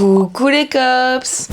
Coucou les cops!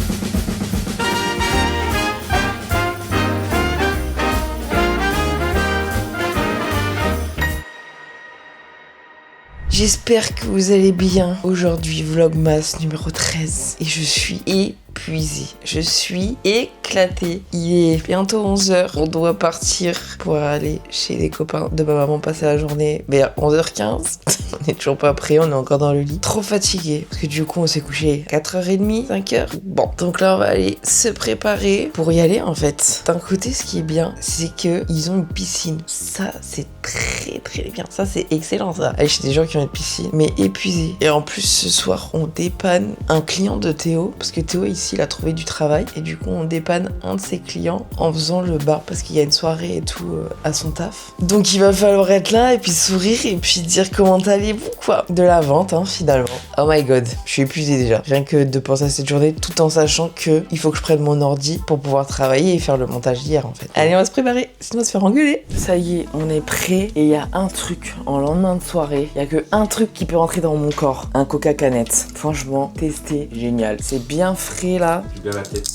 J'espère que vous allez bien. Aujourd'hui, Vlogmas numéro 13 et je suis épuisée. Je suis éclatée. Il est bientôt 11h. On doit partir pour aller chez les copains de ma maman passer la journée vers 11h15. On est toujours pas prêt, on est encore dans le lit. Trop fatigué parce que du coup on s'est couché à 4h30, 5h. Bon, donc là on va aller se préparer pour y aller en fait. D'un côté, ce qui est bien, c'est qu'ils ont une piscine. Ça, c'est très bien. Ça, c'est excellent ça. Aller chez des gens qui ont une piscine, mais épuisés. Et en plus, ce soir, on dépanne un client de Théo parce que Théo ici, il a trouvé du travail et du coup, on dépanne un de ses clients en faisant le bar parce qu'il y a une soirée et tout à son taf. Donc il va falloir être là et puis sourire et puis dire comment allez-vous quoi. De la vente finalement. Oh my god, je suis épuisée déjà. Rien que de penser à cette journée tout en sachant que il faut que je prenne mon ordi pour pouvoir travailler et faire le montage d'hier en fait. Allez, on va se préparer, sinon on va se faire engueuler. Ça y est, on est prêt et il y a un truc en lendemain de soirée. Il y a que un truc qui peut rentrer dans mon corps. Un Coca canette. Franchement, testé, génial. C'est bien frais là. J'ai bien la tête.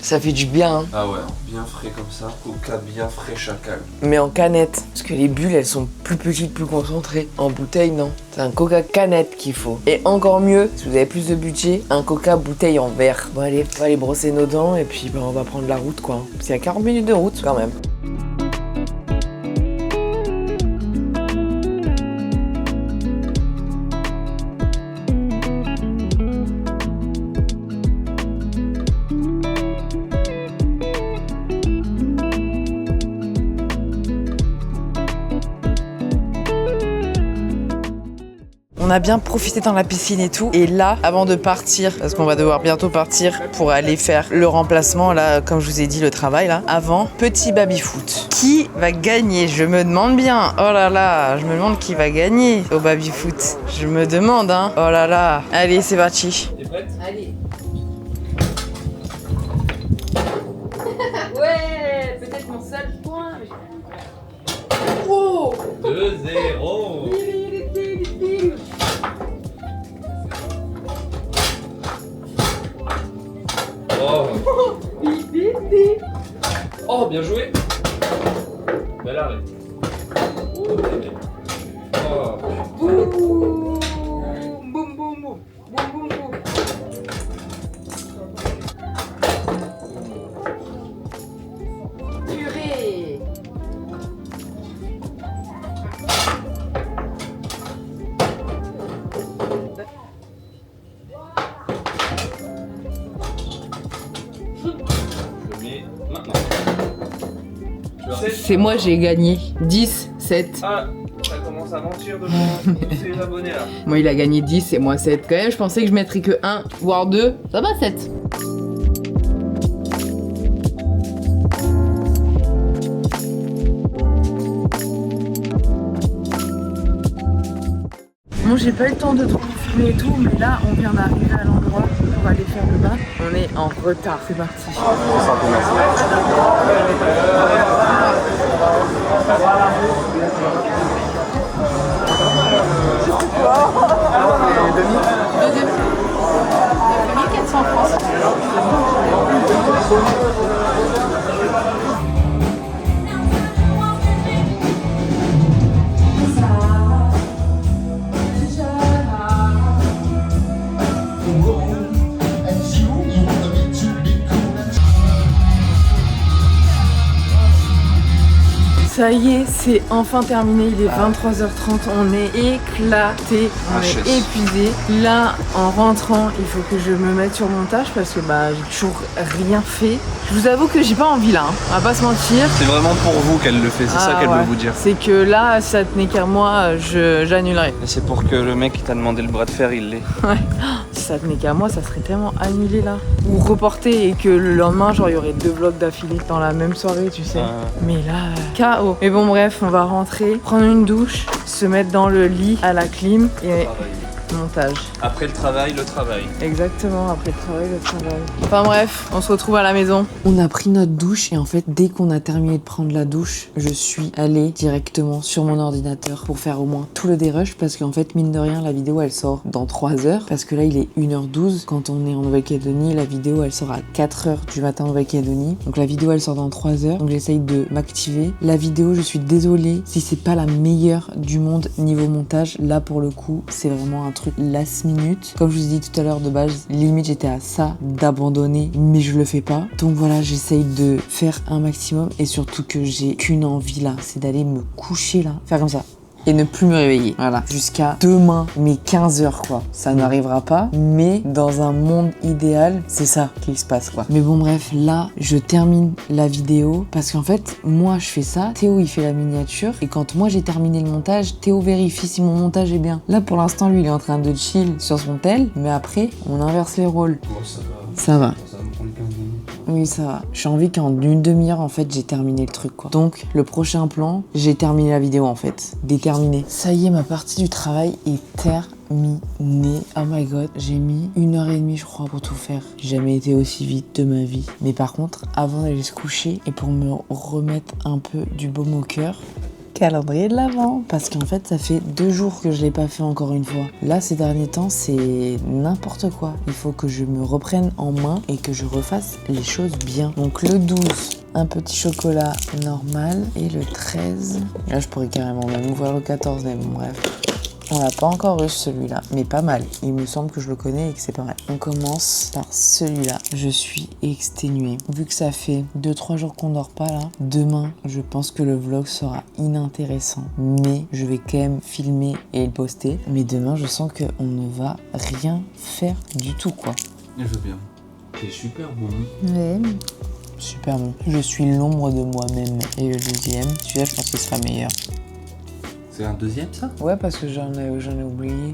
Ça fait du bien hein. Ah ouais, bien frais comme ça. Coca bien frais chacal. Mais en canette. Parce que les bulles elles sont plus petites, plus concentrées. En bouteille non. C'est un Coca canette qu'il faut. Et encore mieux, si vous avez plus de budget, un Coca bouteille en verre. Bon allez, on va aller brosser nos dents et puis on va prendre la route quoi. Parce qu'il y a 40 minutes de route quand même. On a bien profité dans la piscine et tout. Et là, avant de partir, parce qu'on va devoir bientôt partir pour aller faire le remplacement, là, comme je vous ai dit, le travail, là. Avant, petit baby-foot. Qui va gagner? Je me demande bien. Oh là là, je me demande qui va gagner au baby-foot. Je me demande, hein. Oh là là. Allez, c'est parti. T'es prête? Allez. Ouais, peut-être mon seul point. Oh 2-0. Oh, bien joué. Bel arrêt. Oh. Boum, boum, boum, boum, boum, boum, boum. Purée. Je mets maintenant. C'est moi, j'ai gagné. 10, 7. Ah, ça commence à mentir devant tous ces abonnés là. Moi, il a gagné 10 et moi 7. Quand même, je pensais que je mettrais que 1, voire 2. Ça va, 7. Bon, j'ai pas eu le temps de trop filmer et tout, mais là, on vient d'arriver à l'endroit pour aller faire le bain. On est en retard, c'est parti. De 1400 francs. Ça y est, c'est enfin terminé, il est 23h30, on est éclaté, on est épuisé. Là, en rentrant, il faut que je me mette sur mon tâche parce que j'ai toujours rien fait. Je vous avoue que j'ai pas envie là, hein. On va pas se mentir. C'est vraiment pour vous qu'elle le fait, c'est ça qu'elle veut vous dire. C'est que là, si ça tenait qu'à moi, j'annulerais. Et c'est pour que le mec qui t'a demandé le bras de fer, il l'ait. Ouais. Si ça tenait qu'à moi, ça serait tellement annulé là. Ou reporté et que le lendemain, genre, il y aurait 2 vlogs d'affilée dans la même soirée, tu sais. Mais là, KO. Mais bon, bref, on va rentrer, prendre une douche, se mettre dans le lit à la clim et montage. Après le travail, le travail. Exactement, après le travail, le travail. Enfin bref, on se retrouve à la maison. On a pris notre douche et en fait, dès qu'on a terminé de prendre la douche, je suis allée directement sur mon ordinateur pour faire au moins tout le dérush parce qu'en fait, mine de rien, la vidéo elle sort dans 3 heures parce que là, il est 1h12. Quand on est en Nouvelle-Calédonie, la vidéo elle sort à 4h du matin en Nouvelle-Calédonie. Donc la vidéo elle sort dans 3 heures. Donc j'essaye de m'activer. La vidéo, je suis désolée si c'est pas la meilleure du monde niveau montage. Là, pour le coup, c'est vraiment un truc last minute. Comme je vous ai dit tout à l'heure, de base, limite j'étais à ça d'abandonner, mais je le fais pas. Donc voilà, j'essaye de faire un maximum et surtout que j'ai qu'une envie là, c'est d'aller me coucher là, faire comme ça. Et ne plus me réveiller, voilà, jusqu'à demain, mais 15h quoi. Ça n'arrivera pas, mais dans un monde idéal, c'est ça qui se passe quoi. Mais bon bref, là, je termine la vidéo, parce qu'en fait, moi je fais ça, Théo il fait la miniature, et quand moi j'ai terminé le montage, Théo vérifie si mon montage est bien. Là pour l'instant, lui il est en train de chill sur son tel, mais après, on inverse les rôles. Bon, ça va. Ça va. Ça va me prendre 15 minutes. Oui, ça va. J'ai envie qu'en une demi-heure, en fait, j'ai terminé le truc, quoi. Donc, le prochain plan, j'ai terminé la vidéo, en fait. Déterminé. Ça y est, ma partie du travail est terminée. Oh my god, j'ai mis 1h30, je crois, pour tout faire. J'ai jamais été aussi vite de ma vie. Mais par contre, avant d'aller se coucher, et pour me remettre un peu du baume au cœur, calendrier de l'Avent, parce qu'en fait ça fait 2 jours que je l'ai pas fait encore une fois. Là ces derniers temps c'est n'importe quoi. Il faut que je me reprenne en main et que je refasse les choses bien. Donc le 12, un petit chocolat normal et le 13, là je pourrais carrément même ouvrir le 14, mais bon bref. On l'a pas encore eu celui-là, mais pas mal. Il me semble que je le connais et que c'est pas mal. On commence par celui-là. Je suis exténuée. Vu que ça fait 2-3 jours qu'on dort pas là, demain, je pense que le vlog sera inintéressant. Mais je vais quand même filmer et le poster. Mais demain, je sens qu'on ne va rien faire du tout, quoi. Je veux bien. C'est super bon. Ouais. Super bon. Je suis l'ombre de moi-même. Et le deuxième, celui-là, je pense qu'il sera meilleur. C'est un deuxième ça? Ouais, parce que j'en ai oublié.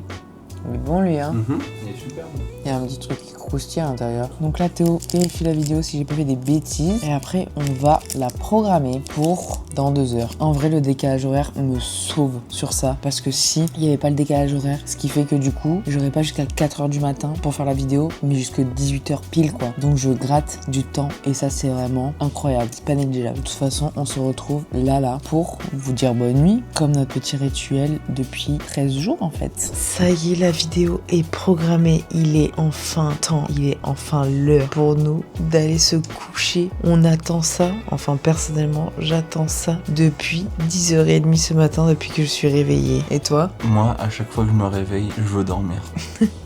Mais bon, lui, hein. Il est super bon. Il y a un petit truc qui croustille à l'intérieur. Donc là, Théo vérifie la vidéo si j'ai pas fait des bêtises. Et après, on va la programmer pour dans 2 heures. En vrai, le décalage horaire me sauve sur ça. Parce que si il n'y avait pas le décalage horaire, ce qui fait que du coup, j'aurais pas jusqu'à 4h du matin pour faire la vidéo, mais jusqu'à 18h pile, quoi. Donc je gratte du temps et ça, c'est vraiment incroyable. C'est pas négligeable. De toute façon, on se retrouve là, pour vous dire bonne nuit, comme notre petit rituel depuis 13 jours, en fait. Ça y est, la vidéo est programmée. Il est enfin temps, il est enfin l'heure pour nous d'aller se coucher. On attend ça, enfin personnellement j'attends ça depuis 10h30 ce matin, depuis que je suis réveillée. Et toi? Moi, à chaque fois que je me réveille, je veux dormir.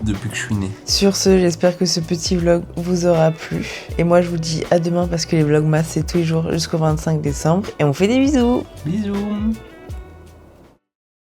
Depuis que je suis né. Sur ce, j'espère que ce petit vlog vous aura plu. Et moi je vous dis à demain parce que les vlogmas c'est tous les jours jusqu'au 25 décembre. Et on fait des bisous. Bisous.